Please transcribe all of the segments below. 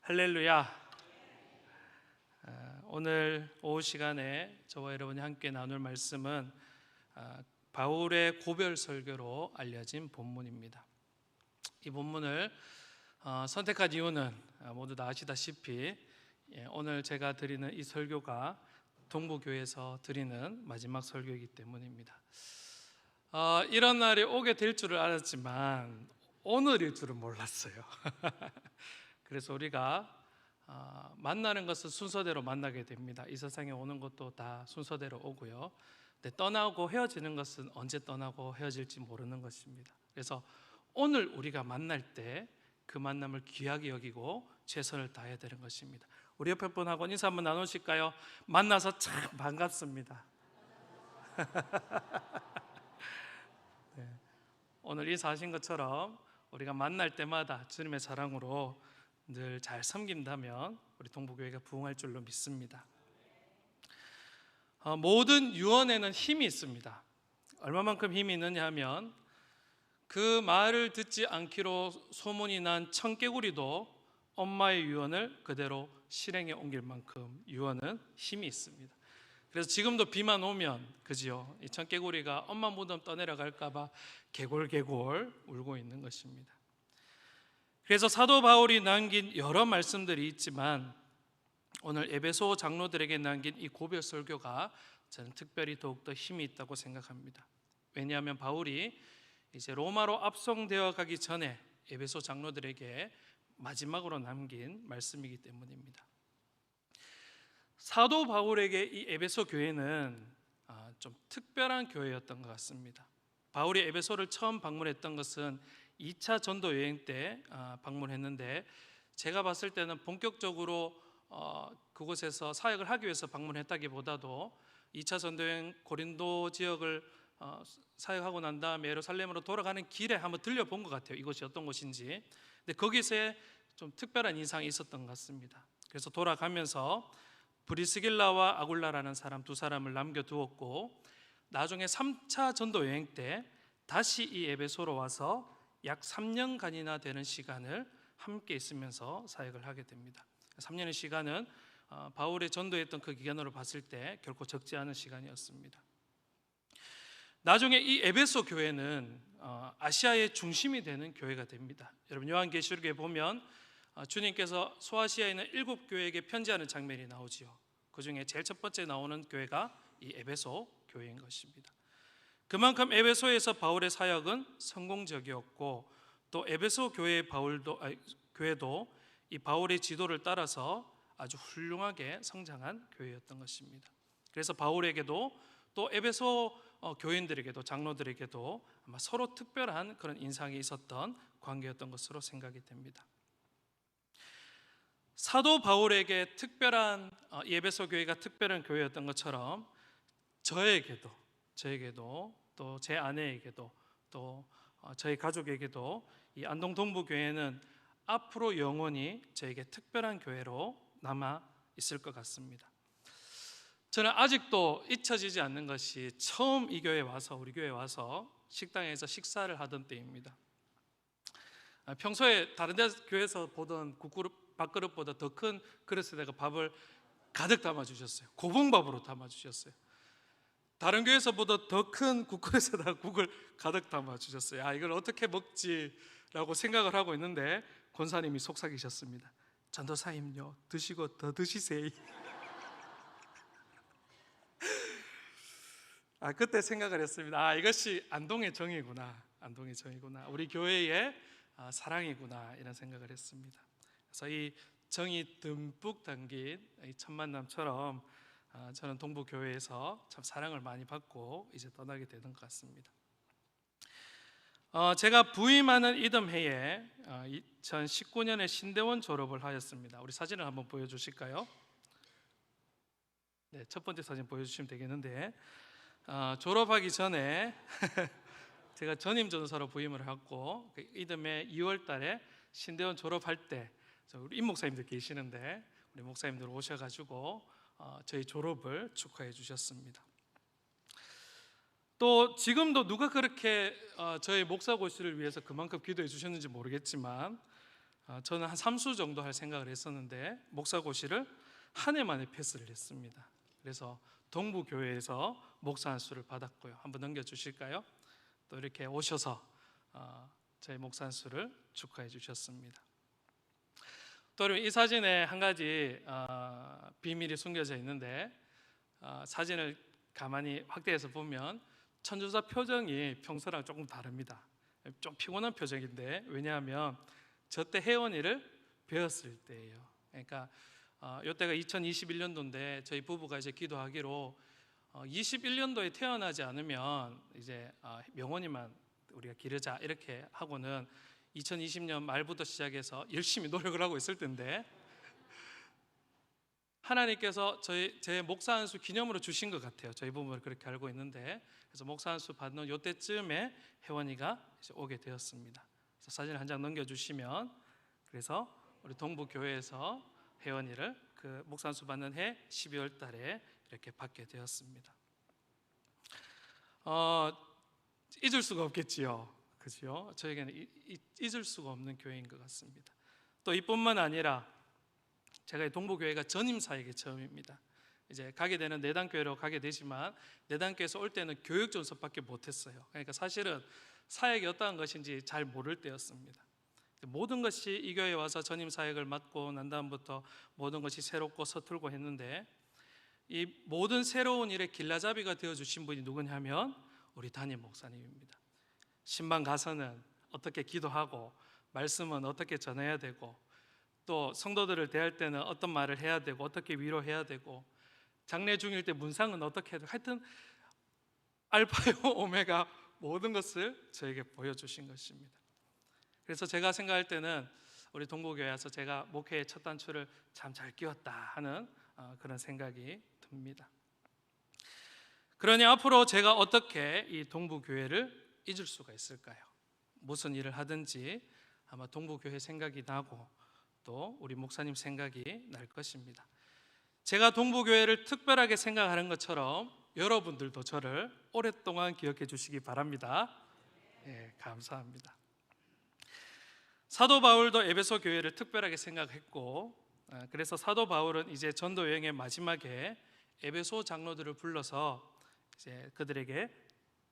할렐루야. 오늘 오후 시간에 저와 여러분이 함께 나눌 말씀은 바울의 고별 설교로 알려진 본문입니다. 이 본문을 선택한 이유는 모두 다 아시다시피 오늘 제가 드리는 이 설교가 동부교회에서 드리는 마지막 설교이기 때문입니다. 이런 날이 오게 될 줄을 알았지만 오늘일 줄은 몰랐어요. 그래서 우리가 만나는 것은 순서대로 만나게 됩니다. 이 세상에 오는 것도 다 순서대로 오고요. 근데 떠나고 헤어지는 것은 언제 떠나고 헤어질지 모르는 것입니다. 그래서 오늘 우리가 만날 때 그 만남을 귀하게 여기고 최선을 다해야 되는 것입니다. 우리 옆에 분하고 인사 한번 나누실까요? 만나서 참 반갑습니다. 네. 오늘 인사하신 것처럼 우리가 만날 때마다 주님의 사랑으로 늘 잘 섬긴다면 우리 동부교회가 부흥할 줄로 믿습니다. 모든 유언에는 힘이 있습니다. 얼마만큼 힘이 있느냐 하면 그 말을 듣지 않기로 소문이 난 청개구리도 엄마의 유언을 그대로 실행에 옮길 만큼 유언은 힘이 있습니다. 그래서 지금도 비만 오면 그지요, 이 청개구리가 엄마 무덤 떠내려갈까 봐 개골개골 울고 있는 것입니다. 그래서 사도 바울이 남긴 여러 말씀들이 있지만 오늘 에베소 장로들에게 남긴 이 고별 설교가 저는 특별히 더욱더 힘이 있다고 생각합니다. 왜냐하면 바울이 이제 로마로 압송되어 가기 전에 에베소 장로들에게 마지막으로 남긴 말씀이기 때문입니다. 사도 바울에게 이 에베소 교회는 좀 특별한 교회였던 것 같습니다. 바울이 에베소를 처음 방문했던 것은 2차 전도 여행 때 방문했는데, 제가 봤을 때는 본격적으로 그곳에서 사역을 하기 위해서 방문했다기보다도 2차 전도 여행 고린도 지역을 사역하고 난 다음에 예루살렘으로 돌아가는 길에 한번 들려본 것 같아요. 이곳이 어떤 곳인지. 근데 거기서 좀 특별한 인상이 있었던 것 같습니다. 그래서 돌아가면서 브리스길라와 아굴라라는 사람 두 사람을 남겨두었고, 나중에 3차 전도 여행 때 다시 이 에베소로 와서 약 3년간이나 되는 시간을 함께 있으면서 사역을 하게 됩니다. 3년의 시간은 바울의 전도했던 그 기간으로 봤을 때 결코 적지 않은 시간이었습니다. 나중에 이 에베소 교회는 아시아의 중심이 되는 교회가 됩니다. 여러분 요한계시록에 보면 주님께서 소아시아에 있는 7교회에게 편지하는 장면이 나오지요. 그 중에 제일 첫 번째 나오는 교회가 이 에베소 교회인 것입니다. 그만큼 에베소에서 바울의 사역은 성공적이었고, 또 에베소 교회도 이 바울의 지도를 따라서 아주 훌륭하게 성장한 교회였던 것입니다. 그래서 바울에게도 또 에베소 교인들에게도 장로들에게도 아마 서로 특별한 그런 인상이 있었던 관계였던 것으로 생각이 됩니다. 사도 바울에게 특별한 에베소 교회가 특별한 교회였던 것처럼 저에게도 또 제 아내에게도 또 저희 가족에게도 이 안동 동부교회는 앞으로 영원히 저에게 특별한 교회로 남아 있을 것 같습니다. 저는 아직도 잊혀지지 않는 것이 처음 이 교회에 와서, 우리 교회에 와서 식당에서 식사를 하던 때입니다. 평소에 다른 데 교회에서 보던 밥그릇보다 더 큰 그릇에다가 밥을 가득 담아주셨어요. 고봉밥으로 담아주셨어요. 다른 교회에서 보다 더 큰 국그릇에다가 국을 가득 담아주셨어요. 이걸 어떻게 먹지라고 생각을 하고 있는데 권사님이 속삭이셨습니다. 전도사님요, 드시고 더 드시세요. 그때 생각을 했습니다. 이것이 안동의 정이구나. 우리 교회의 사랑이구나, 이런 생각을 했습니다. 그래서 이 정이 듬뿍 담긴 이 첫 만남처럼 저는 동부교회에서 참 사랑을 많이 받고 이제 떠나게 되는 것 같습니다. 제가 부임하는 이듬해에 2019년에 신대원 졸업을 하였습니다. 우리 사진을 한번 보여주실까요? 네, 첫 번째 사진 보여주시면 되겠는데, 졸업하기 전에 제가 전임 전도사로 부임을 하고 이듬해 2월 달에 신대원 졸업할 때 우리 임 목사님들 계시는데 우리 목사님들 오셔가지고 저희 졸업을 축하해 주셨습니다. 또 지금도 누가 그렇게 저희 목사고시를 위해서 그만큼 기도해 주셨는지 모르겠지만 저는 한 3수 정도 할 생각을 했었는데 목사고시를 한 해 만에 패스를 했습니다. 그래서 동부교회에서 목사 한 수를 받았고요. 한번 넘겨주실까요? 또 이렇게 오셔서 저희 목사 한 수를 축하해 주셨습니다. 또 이 사진에 한 가지 비밀이 숨겨져 있는데, 사진을 가만히 확대해서 보면 천주사 표정이 평소랑 조금 다릅니다. 좀 피곤한 표정인데, 왜냐하면 저 때 혜원이를 배웠을 때예요. 그러니까 이때가 2021년도인데 저희 부부가 이제 기도하기로 21년도에 태어나지 않으면 이제 명원이만 우리가 기르자 이렇게 하고는 2020년 말부터 시작해서 열심히 노력을 하고 있을 텐데, 하나님께서 제 목사 한 수 기념으로 주신 것 같아요. 저희 부부를 그렇게 알고 있는데, 그래서 목사 한 수 받는 요때쯤에 혜원이가 이제 오게 되었습니다. 그래서 사진 한 장 넘겨주시면, 그래서 우리 동부교회에서 혜원이를 그 목사 한 수 받는 해 12월 달에 이렇게 받게 되었습니다. 잊을 수가 없겠지요. 그죠? 저에게는 잊을 수가 없는 교회인 것 같습니다. 또 이뿐만 아니라 제가 동부교회가 전임 사역이 처음입니다. 이제 가게 되는 내단교회로 가게 되지만 내단교회에서 올 때는 교육 전섭밖에 못했어요. 그러니까 사실은 사역이 어떠한 것인지 잘 모를 때였습니다. 모든 것이 이 교회에 와서 전임 사역을 맡고 난 다음부터 모든 것이 새롭고 서툴고 했는데, 이 모든 새로운 일의 길라잡이가 되어주신 분이 누구냐면 우리 담임 목사님입니다. 신방 가서는 어떻게 기도하고 말씀은 어떻게 전해야 되고, 또 성도들을 대할 때는 어떤 말을 해야 되고 어떻게 위로해야 되고, 장례 중일 때 문상은 어떻게 해야 되고, 하여튼 알파요 오메가 모든 것을 저에게 보여주신 것입니다. 그래서 제가 생각할 때는 우리 동부교회 와서 제가 목회의 첫 단추를 참 잘 끼웠다 하는 그런 생각이 듭니다. 그러니 앞으로 제가 어떻게 이 동부교회를 잊을 수가 있을까요? 무슨 일을 하든지 아마 동부교회 생각이 나고 또 우리 목사님 생각이 날 것입니다. 제가 동부교회를 특별하게 생각하는 것처럼 여러분들도 저를 오랫동안 기억해 주시기 바랍니다. 감사합니다. 사도 바울도 에베소 교회를 특별하게 생각했고, 그래서 사도 바울은 이제 전도 여행의 마지막에 에베소 장로들을 불러서 이제 그들에게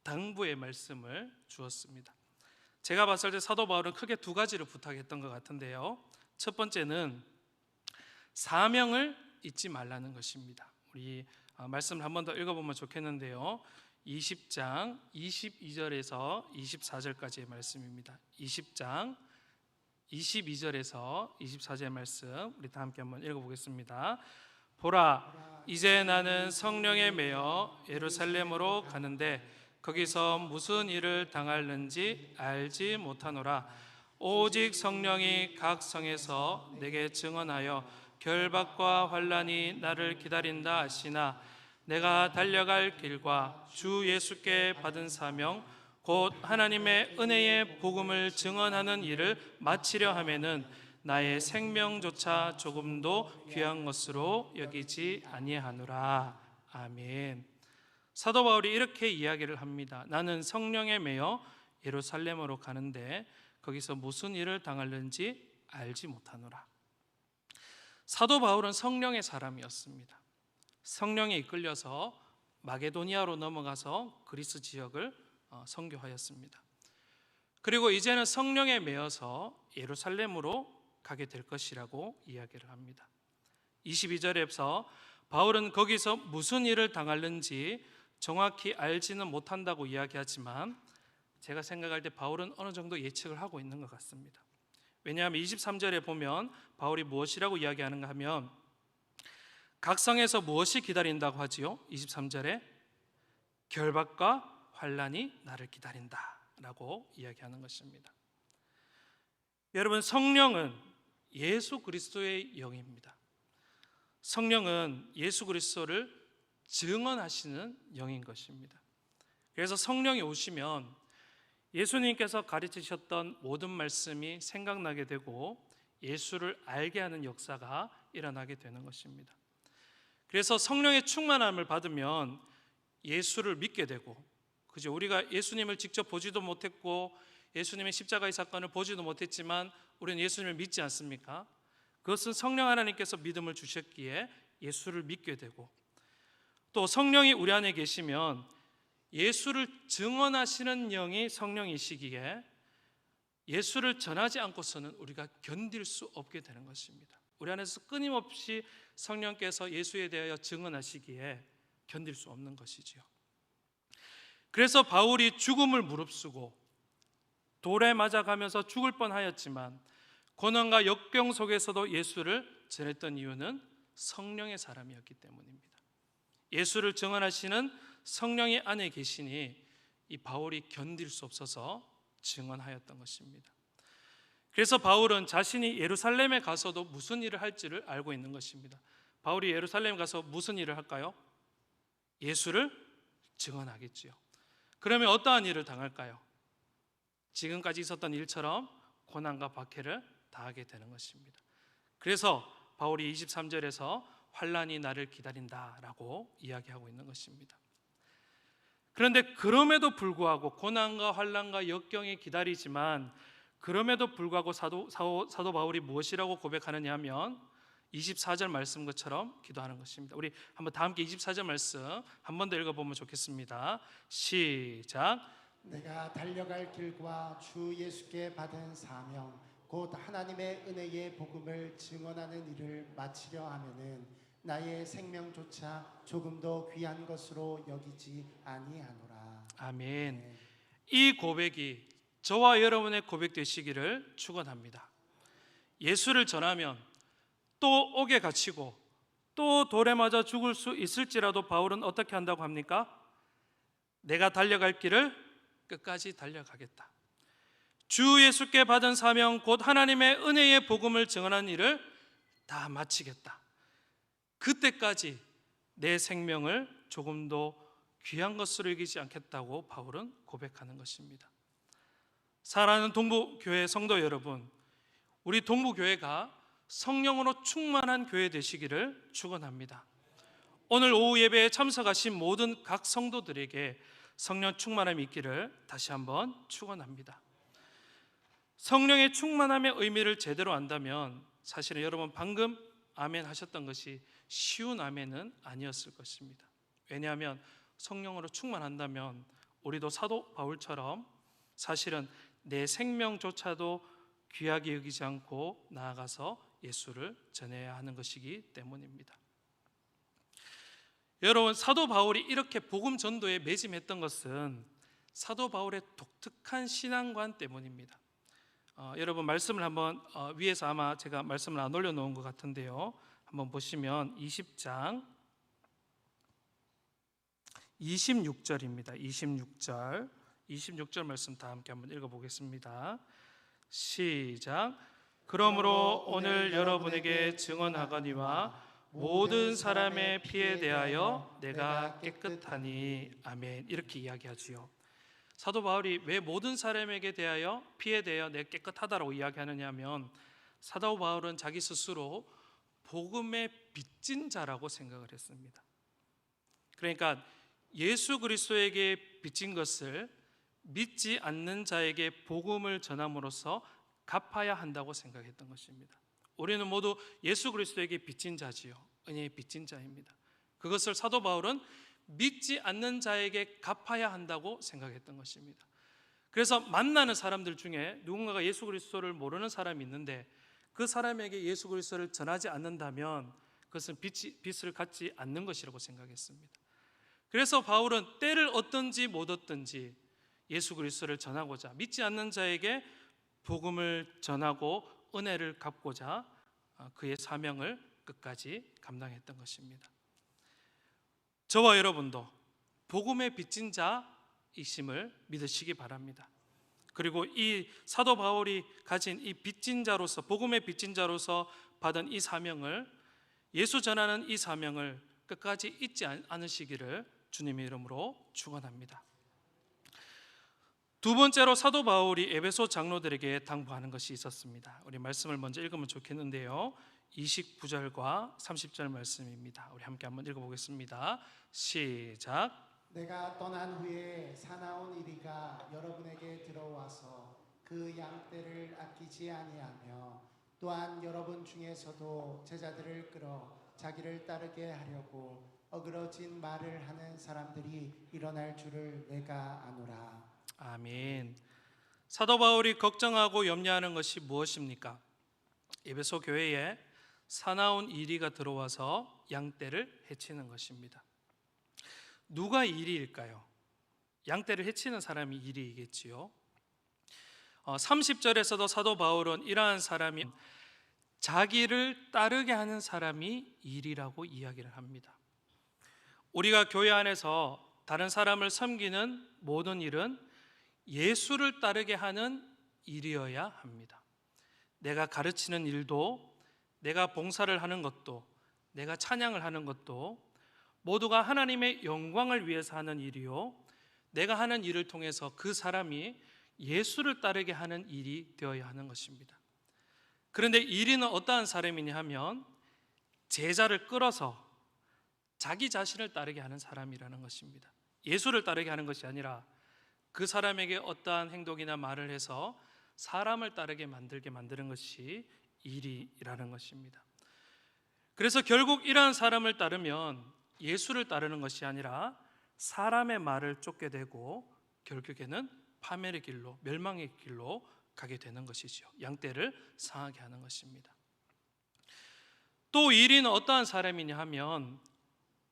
당부의 말씀을 주었습니다. 제가 봤을 때 사도 바울은 크게 두 가지를 부탁했던 것 같은데요. 첫 번째는 사명을 잊지 말라는 것입니다. 우리 말씀을 한 번 더 읽어보면 좋겠는데요. 20장 22절에서 24절까지의 말씀입니다. 20장 22절에서 24절의 말씀 우리 다 함께 한번 읽어보겠습니다. 보라, 이제 나는 성령에 매여 예루살렘으로 가는데 거기서 무슨 일을 당할는지 알지 못하노라. 오직 성령이 각 성에서 내게 증언하여 결박과 환난이 나를 기다린다 하시나, 내가 달려갈 길과 주 예수께 받은 사명 곧 하나님의 은혜의 복음을 증언하는 일을 마치려 하면은 나의 생명조차 조금도 귀한 것으로 여기지 아니하노라. 아멘. 사도 바울이 이렇게 이야기를 합니다. 나는 성령에 매여 예루살렘으로 가는데 거기서 무슨 일을 당할는지 알지 못하노라. 사도 바울은 성령의 사람이었습니다. 성령에 이끌려서 마게도니아로 넘어가서 그리스 지역을 선교하였습니다. 그리고 이제는 성령에 매여서 예루살렘으로 가게 될 것이라고 이야기를 합니다. 22절에서 바울은 거기서 무슨 일을 당할는지 정확히 알지는 못한다고 이야기하지만, 제가 생각할 때 바울은 어느 정도 예측을 하고 있는 것 같습니다. 왜냐하면 23절에 보면 바울이 무엇이라고 이야기하는가 하면, 각 성에서 무엇이 기다린다고 하지요? 23절에 결박과 환난이 나를 기다린다 라고 이야기하는 것입니다. 여러분, 성령은 예수 그리스도의 영입니다. 성령은 예수 그리스도를 증언하시는 영인 것입니다. 그래서 성령이 오시면 예수님께서 가르치셨던 모든 말씀이 생각나게 되고 예수를 알게 하는 역사가 일어나게 되는 것입니다. 그래서 성령의 충만함을 받으면 예수를 믿게 되고, 그죠? 우리가 예수님을 직접 보지도 못했고 예수님의 십자가의 사건을 보지도 못했지만 우리는 예수님을 믿지 않습니까? 그것은 성령 하나님께서 믿음을 주셨기에 예수를 믿게 되고, 또 성령이 우리 안에 계시면 예수를 증언하시는 영이 성령이시기에 예수를 전하지 않고서는 우리가 견딜 수 없게 되는 것입니다. 우리 안에서 끊임없이 성령께서 예수에 대하여 증언하시기에 견딜 수 없는 것이지요. 그래서 바울이 죽음을 무릅쓰고 돌에 맞아가면서 죽을 뻔하였지만 고난과 역병 속에서도 예수를 전했던 이유는 성령의 사람이었기 때문입니다. 예수를 증언하시는 성령이 안에 계시니 이 바울이 견딜 수 없어서 증언하였던 것입니다. 그래서 바울은 자신이 예루살렘에 가서도 무슨 일을 할지를 알고 있는 것입니다. 바울이 예루살렘에 가서 무슨 일을 할까요? 예수를 증언하겠지요. 그러면 어떠한 일을 당할까요? 지금까지 있었던 일처럼 고난과 박해를 당하게 되는 것입니다. 그래서 바울이 23절에서 환난이 나를 기다린다라고 이야기하고 있는 것입니다. 그런데 그럼에도 불구하고 고난과 환난과 역경이 기다리지만 그럼에도 불구하고 사도 바울이 무엇이라고 고백하느냐 하면 24절 말씀 것처럼 기도하는 것입니다. 우리 한번 다 함께 24절 말씀 한 번 더 읽어보면 좋겠습니다. 시작. 내가 달려갈 길과 주 예수께 받은 사명 곧 하나님의 은혜의 복음을 증언하는 일을 마치려 하면은 나의 생명조차 조금도 귀한 것으로 여기지 아니하노라. 아멘. 네. 이 고백이 저와 여러분의 고백 되시기를 축원합니다. 예수를 전하면 또 옥에 갇히고 또 돌에 맞아 죽을 수 있을지라도 바울은 어떻게 한다고 합니까? 내가 달려갈 길을 끝까지 달려가겠다. 주 예수께 받은 사명 곧 하나님의 은혜의 복음을 증언한 일을 다 마치겠다. 그때까지 내 생명을 조금도 귀한 것으로 여기지 않겠다고 바울은 고백하는 것입니다. 사랑하는 동부교회 성도 여러분, 우리 동부교회가 성령으로 충만한 교회 되시기를 축원합니다. 오늘 오후 예배에 참석하신 모든 각 성도들에게 성령 충만함이 있기를 다시 한번 축원합니다. 성령의 충만함의 의미를 제대로 안다면 사실은 여러분 방금 아멘 하셨던 것이 쉬운 아멘은 아니었을 것입니다. 왜냐하면 성령으로 충만한다면 우리도 사도 바울처럼 사실은 내 생명조차도 귀하게 여기지 않고 나아가서 예수를 전해야 하는 것이기 때문입니다. 여러분, 사도 바울이 이렇게 복음 전도에 매진했던 것은 사도 바울의 독특한 신앙관 때문입니다. 여러분 말씀을 한번 위에서 아마 제가 말씀을 안 올려놓은 것 같은데요, 한번 보시면 20장 26절입니다. 26절 말씀 다 함께 한번 읽어보겠습니다. 시작. 그러므로 오늘 여러분에게 증언하거니와 모든 사람의 피에 대하여 내가 깨끗하니. 아멘. 이렇게 이야기하지요. 사도 바울이 왜 모든 사람에게 대하여 피에 대하여 내가 깨끗하다라고 이야기하느냐 하면 사도 바울은 자기 스스로 복음의 빚진 자라고 생각을 했습니다. 그러니까 예수 그리스도에게 빚진 것을 믿지 않는 자에게 복음을 전함으로써 갚아야 한다고 생각했던 것입니다. 우리는 모두 예수 그리스도에게 빚진 자지요. 은혜의 빚진 자입니다. 그것을 사도 바울은 믿지 않는 자에게 갚아야 한다고 생각했던 것입니다. 그래서 만나는 사람들 중에 누군가가 예수 그리스도를 모르는 사람이 있는데 그 사람에게 예수 그리스도를 전하지 않는다면 그것은 빚을 갚지 않는 것이라고 생각했습니다. 그래서 바울은 때를 얻든지 못 얻든지 예수 그리스도를 전하고자 믿지 않는 자에게 복음을 전하고 은혜를 갚고자 그의 사명을 끝까지 감당했던 것입니다. 저와 여러분도 복음의 빚진 자이심을 믿으시기 바랍니다. 그리고 이 사도 바울이 가진 이 빚진 자로서, 복음의 빚진 자로서 받은 이 사명을, 예수 전하는 이 사명을 끝까지 잊지 않으시기를 주님의 이름으로 축원합니다. 두 번째로 사도 바울이 에베소 장로들에게 당부하는 것이 있었습니다. 우리 말씀을 먼저 읽으면 좋겠는데요, 29절과 30절 말씀입니다. 우리 함께 한번 읽어보겠습니다. 시작. 내가 떠난 후에 사나운 이리가 여러분에게 들어와서 그 양떼를 아끼지 아니하며 또한 여러분 중에서도 제자들을 끌어 자기를 따르게 하려고 어그러진 말을 하는 사람들이 일어날 줄을 내가 아노라. 아멘. 사도 바울이 걱정하고 염려하는 것이 무엇입니까? 에베소 교회에 사나운 이리가 들어와서 양떼를 해치는 것입니다. 누가 이리일까요? 양떼를 해치는 사람이 이리이겠지요. 30절에서도 사도 바울은 이러한 사람이 자기를 따르게 하는 사람이 이리라고 이야기를 합니다. 우리가 교회 안에서 다른 사람을 섬기는 모든 일은 예수를 따르게 하는 일이어야 합니다. 내가 가르치는 일도, 내가 봉사를 하는 것도, 내가 찬양을 하는 것도 모두가 하나님의 영광을 위해서 하는 일이요, 내가 하는 일을 통해서 그 사람이 예수를 따르게 하는 일이 되어야 하는 것입니다. 그런데 이리는 어떠한 사람이냐 하면 제자를 끌어서 자기 자신을 따르게 하는 사람이라는 것입니다. 예수를 따르게 하는 것이 아니라 그 사람에게 어떠한 행동이나 말을 해서 사람을 따르게 만들게 만드는 것이 일이라는 것입니다. 그래서 결국 이러한 사람을 따르면 예수를 따르는 것이 아니라 사람의 말을 쫓게 되고 결국에는 파멸의 길로, 멸망의 길로 가게 되는 것이죠. 양떼를 상하게 하는 것입니다. 또 이리는 어떠한 사람이냐 하면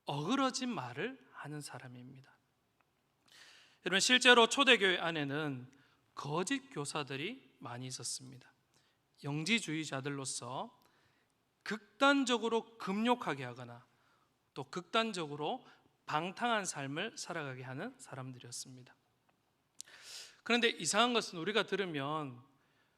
어그러진 말을 하는 사람입니다. 여러분, 실제로 초대교회 안에는 거짓 교사들이 많이 있었습니다. 영지주의자들로서 극단적으로 금욕하게 하거나 또 극단적으로 방탕한 삶을 살아가게 하는 사람들이었습니다. 그런데 이상한 것은 우리가 들으면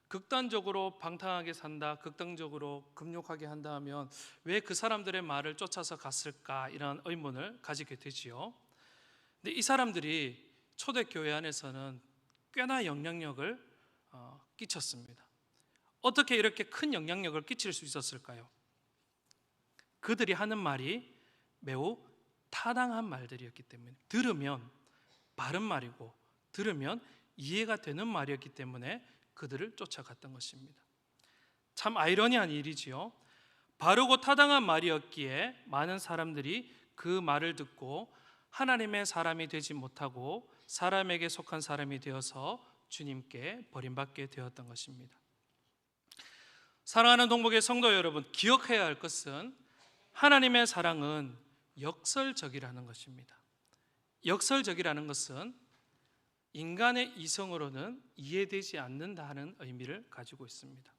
극단적으로 방탕하게 산다, 극단적으로 금욕하게 한다 하면 왜 그 사람들의 말을 쫓아서 갔을까, 이런 의문을 가지게 되지요. 근데 이 사람들이 초대교회 안에서는 꽤나 영향력을 끼쳤습니다. 어떻게 이렇게 큰 영향력을 끼칠 수 있었을까요? 그들이 하는 말이 매우 타당한 말들이었기 때문에, 들으면 바른 말이고 들으면 이해가 되는 말이었기 때문에 그들을 쫓아갔던 것입니다. 참 아이러니한 일이지요. 바르고 타당한 말이었기에 많은 사람들이 그 말을 듣고 하나님의 사람이 되지 못하고 사람에게 속한 사람이 되어서 주님께 버림받게 되었던 것입니다. 사랑하는 동복의 성도 여러분, 기억해야 할 것은 하나님의 사랑은 역설적이라는 것입니다. 역설적이라는 것은 인간의 이성으로는 이해되지 않는다는 의미를 가지고 있습니다.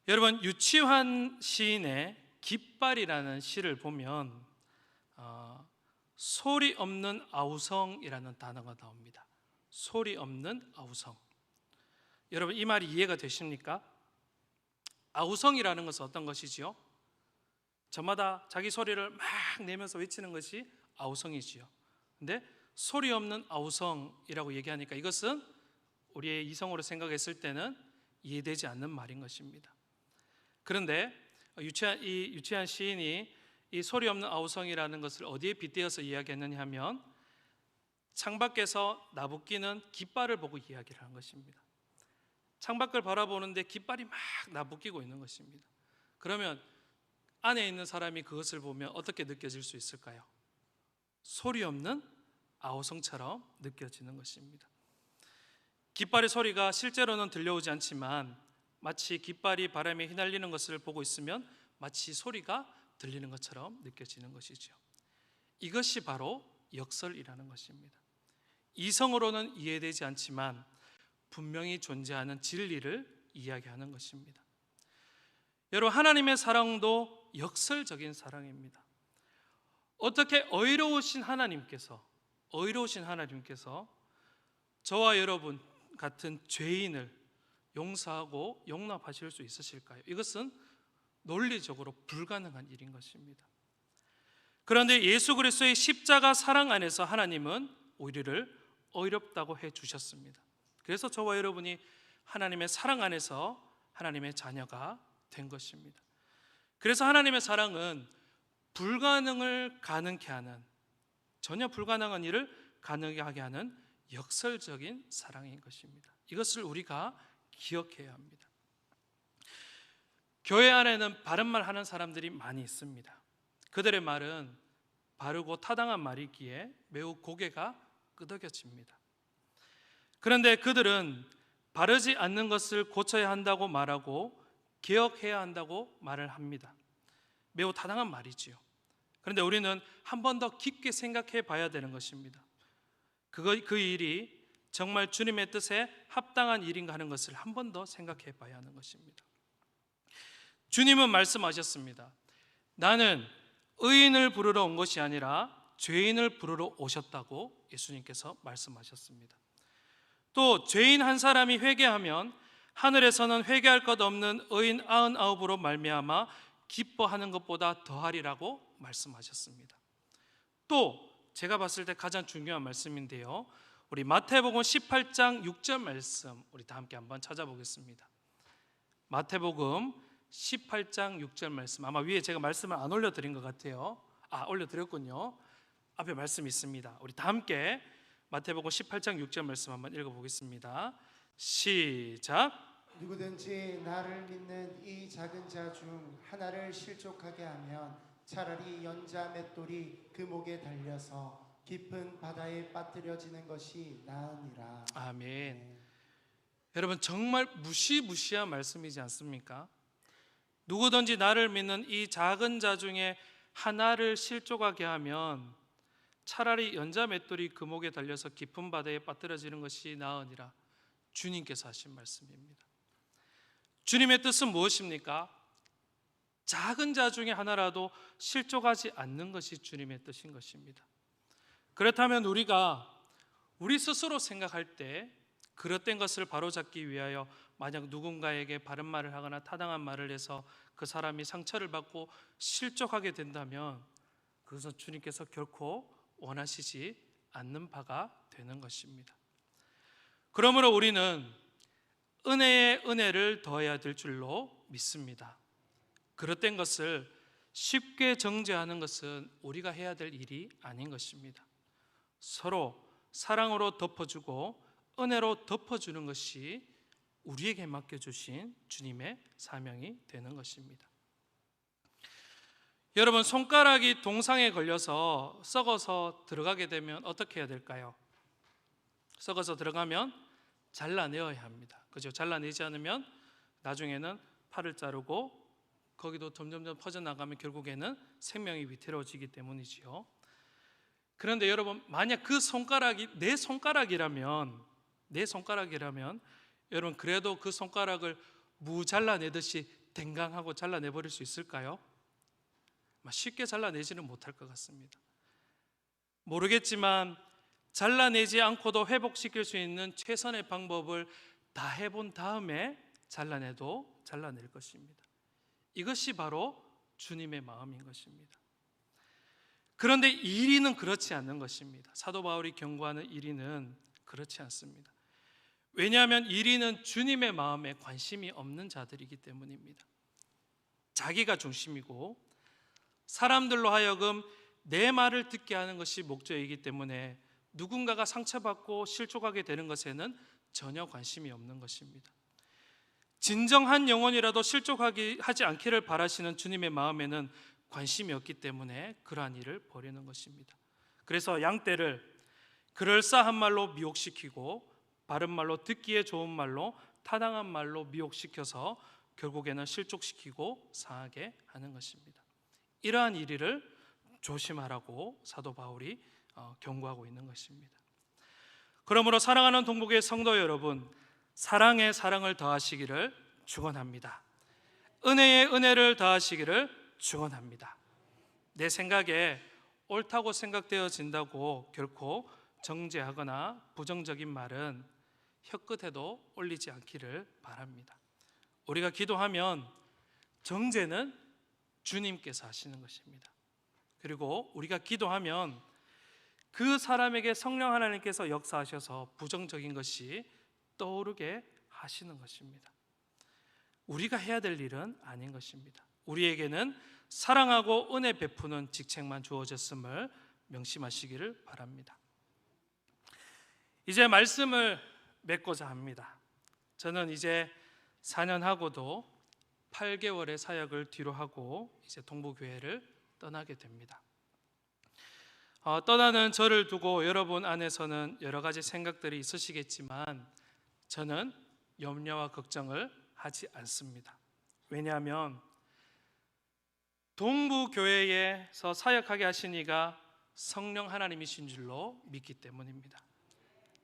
여러분, 유치환 시인의 깃발이라는 시를 보면 소리 없는 아우성이라는 단어가 나옵니다. 소리 없는 아우성. 여러분, 이 말이 이해가 되십니까? 아우성이라는 것은 어떤 것이지요? 저마다 자기 소리를 막 내면서 외치는 것이 아우성이지요. 근데 소리 없는 아우성이라고 얘기하니까 이것은 우리의 이성으로 생각했을 때는 이해되지 않는 말인 것입니다. 그런데 유치한 시인이 이 소리 없는 아우성이라는 것을 어디에 빗대어서 이야기했느냐 하면 창밖에서 나부끼는 깃발을 보고 이야기를 한 것입니다. 창밖을 바라보는데 깃발이 막 나부끼고 있는 것입니다. 그러면 안에 있는 사람이 그것을 보면 어떻게 느껴질 수 있을까요? 소리 없는 아우성처럼 느껴지는 것입니다. 깃발의 소리가 실제로는 들려오지 않지만 마치 깃발이 바람에 휘날리는 것을 보고 있으면 마치 소리가 들리는 것처럼 느껴지는 것이죠. 이것이 바로 역설이라는 것입니다. 이성으로는 이해되지 않지만 분명히 존재하는 진리를 이야기하는 것입니다. 여러분, 하나님의 사랑도 역설적인 사랑입니다. 어떻게 어이로우신 하나님께서 저와 여러분 같은 죄인을 용서하고 용납하실 수 있으실까요? 이것은 논리적으로 불가능한 일인 것입니다. 그런데 예수 그리스도의 십자가 사랑 안에서 하나님은 우리를 어이롭다고 해 주셨습니다. 그래서 저와 여러분이 하나님의 사랑 안에서 하나님의 자녀가 된 것입니다. 그래서 하나님의 사랑은 불가능을 가능케 하는, 전혀 불가능한 일을 가능하게 하는 역설적인 사랑인 것입니다. 이것을 우리가 기억해야 합니다. 교회 안에는 바른 말 하는 사람들이 많이 있습니다. 그들의 말은 바르고 타당한 말이기에 매우 고개가 끄덕여집니다. 그런데 그들은 바르지 않는 것을 고쳐야 한다고 말하고 개혁해야 한다고 말을 합니다. 매우 타당한 말이지요. 그런데 우리는 한 번 더 깊게 생각해 봐야 되는 것입니다. 그 일이 정말 주님의 뜻에 합당한 일인가 하는 것을 한 번 더 생각해 봐야 하는 것입니다. 주님은 말씀하셨습니다. 나는 의인을 부르러 온 것이 아니라 죄인을 부르러 오셨다고 예수님께서 말씀하셨습니다. 또 죄인 한 사람이 회개하면 하늘에서는 회개할 것 없는 의인 99으로 말미암아 기뻐하는 것보다 더하리라고 말씀하셨습니다. 또 제가 봤을 때 가장 중요한 말씀인데요, 우리 마태복음 18장 6절 말씀 우리 다 함께 한번 찾아보겠습니다. 마태복음 18장 6절 말씀, 아마 위에 제가 말씀을 안 올려드린 것 같아요. 올려드렸군요. 앞에 말씀이 있습니다. 우리 다 함께 마태복음 18장 6절 말씀 한번 읽어보겠습니다. 시작. 누구든지 나를 믿는 이 작은 자 중 하나를 실족하게 하면 차라리 연자 맷돌이 그 목에 달려서 깊은 바다에 빠뜨려지는 것이 나으니라. 아멘. 네. 여러분, 정말 무시무시한 말씀이지 않습니까? 누구든지 나를 믿는 이 작은 자 중에 하나를 실족하게 하면 차라리 연자 맷돌이 그 목에 달려서 깊은 바다에 빠뜨려지는 것이 나으니라. 주님께서 하신 말씀입니다. 주님의 뜻은 무엇입니까? 작은 자 중에 하나라도 실족하지 않는 것이 주님의 뜻인 것입니다. 그렇다면 우리가 우리 스스로 생각할 때 그릇된 것을 바로잡기 위하여 만약 누군가에게 바른 말을 하거나 타당한 말을 해서 그 사람이 상처를 받고 실족하게 된다면 그것은 주님께서 결코 원하시지 않는 바가 되는 것입니다. 그러므로 우리는 은혜에 은혜를 더해야 될 줄로 믿습니다. 그릇된 것을 쉽게 정죄하는 것은 우리가 해야 될 일이 아닌 것입니다. 서로 사랑으로 덮어주고 은혜로 덮어주는 것이 우리에게 맡겨주신 주님의 사명이 되는 것입니다. 여러분, 손가락이 동상에 걸려서 썩어서 들어가게 되면 어떻게 해야 될까요? 썩어서 들어가면 잘라내어야 합니다. 그죠? 잘라내지 않으면 나중에는 팔을 자르고 거기도 점점점 퍼져나가면 결국에는 생명이 위태로워지기 때문이지요. 그런데 여러분, 만약 그 손가락이 내 손가락이라면 여러분, 그래도 그 손가락을 무 잘라내듯이 댕강하고 잘라내버릴 수 있을까요? 쉽게 잘라내지는 못할 것 같습니다. 모르겠지만 잘라내지 않고도 회복시킬 수 있는 최선의 방법을 다 해본 다음에 잘라내도 잘라낼 것입니다. 이것이 바로 주님의 마음인 것입니다. 그런데 이리는 그렇지 않는 것입니다. 사도 바울이 경고하는 이리는 그렇지 않습니다. 왜냐하면 이리는 주님의 마음에 관심이 없는 자들이기 때문입니다. 자기가 중심이고 사람들로 하여금 내 말을 듣게 하는 것이 목적이기 때문에 누군가가 상처받고 실족하게 되는 것에는 전혀 관심이 없는 것입니다. 진정한 영혼이라도 실족하지 않기를 바라시는 주님의 마음에는 관심이 없기 때문에 그러한 일을 벌이는 것입니다. 그래서 양떼를 그럴싸한 말로 미혹시키고 바른 말로, 듣기에 좋은 말로, 타당한 말로 미혹시켜서 결국에는 실족시키고 상하게 하는 것입니다. 이러한 일을 조심하라고 사도 바울이 경고하고 있는 것입니다. 그러므로 사랑하는 동북의 성도 여러분, 사랑에 사랑을 더하시기를 축원합니다. 은혜에 은혜를 더하시기를 축원합니다. 내 생각에 옳다고 생각되어진다고 결코 정죄하거나 부정적인 말은 혀끝에도 올리지 않기를 바랍니다. 우리가 기도하면 정죄는 주님께서 하시는 것입니다. 그리고 우리가 기도하면 그 사람에게 성령 하나님께서 역사하셔서 부정적인 것이 떠오르게 하시는 것입니다. 우리가 해야 될 일은 아닌 것입니다. 우리에게는 사랑하고 은혜 베푸는 직책만 주어졌음을 명심하시기를 바랍니다. 이제 말씀을 맺고자 합니다. 저는 이제 4년 하고도 8개월의 사역을 뒤로 하고 이제 동부교회를 떠나게 됩니다. 떠나는 저를 두고 여러분 안에서는 여러 가지 생각들이 있으시겠지만 저는 염려와 걱정을 하지 않습니다. 왜냐하면 동부교회에서 사역하게 하신 이가 성령 하나님이신 줄로 믿기 때문입니다.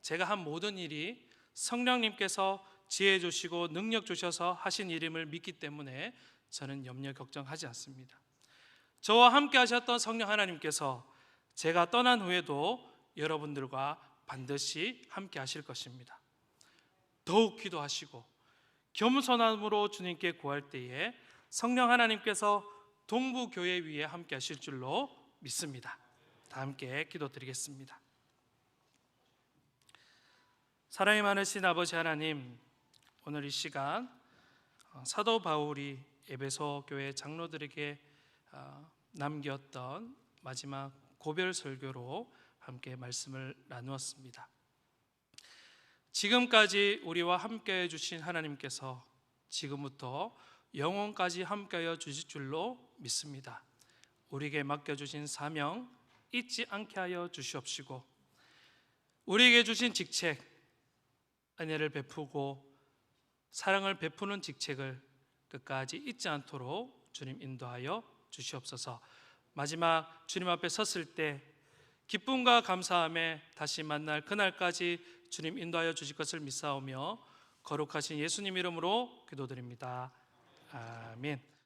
제가 한 모든 일이 성령님께서 지혜 주시고 능력 주셔서 하신 일임을 믿기 때문에 저는 염려 걱정하지 않습니다. 저와 함께 하셨던 성령 하나님께서 제가 떠난 후에도 여러분들과 반드시 함께 하실 것입니다. 더욱 기도하시고 겸손함으로 주님께 구할 때에 성령 하나님께서 동부교회 위에 함께 하실 줄로 믿습니다. 다 함께 기도드리겠습니다. 사랑이 많으신 아버지 하나님, 오늘 이 시간 사도 바울이 에베소 교회 장로들에게 남겼던 마지막 고별 설교로 함께 말씀을 나누었습니다. 지금까지 우리와 함께해 주신 하나님께서 지금부터 영원까지 함께하여 주실 줄로 믿습니다. 우리에게 맡겨주신 사명 잊지 않게 하여 주시옵시고 우리에게 주신 직책, 은혜를 베푸고 사랑을 베푸는 직책을 끝까지 잊지 않도록 주님 인도하여 주시옵소서. 마지막 주님 앞에 섰을 때 기쁨과 감사함에 다시 만날 그날까지 주님 인도하여 주실 것을 믿사오며 거룩하신 예수님 이름으로 기도드립니다. 아멘.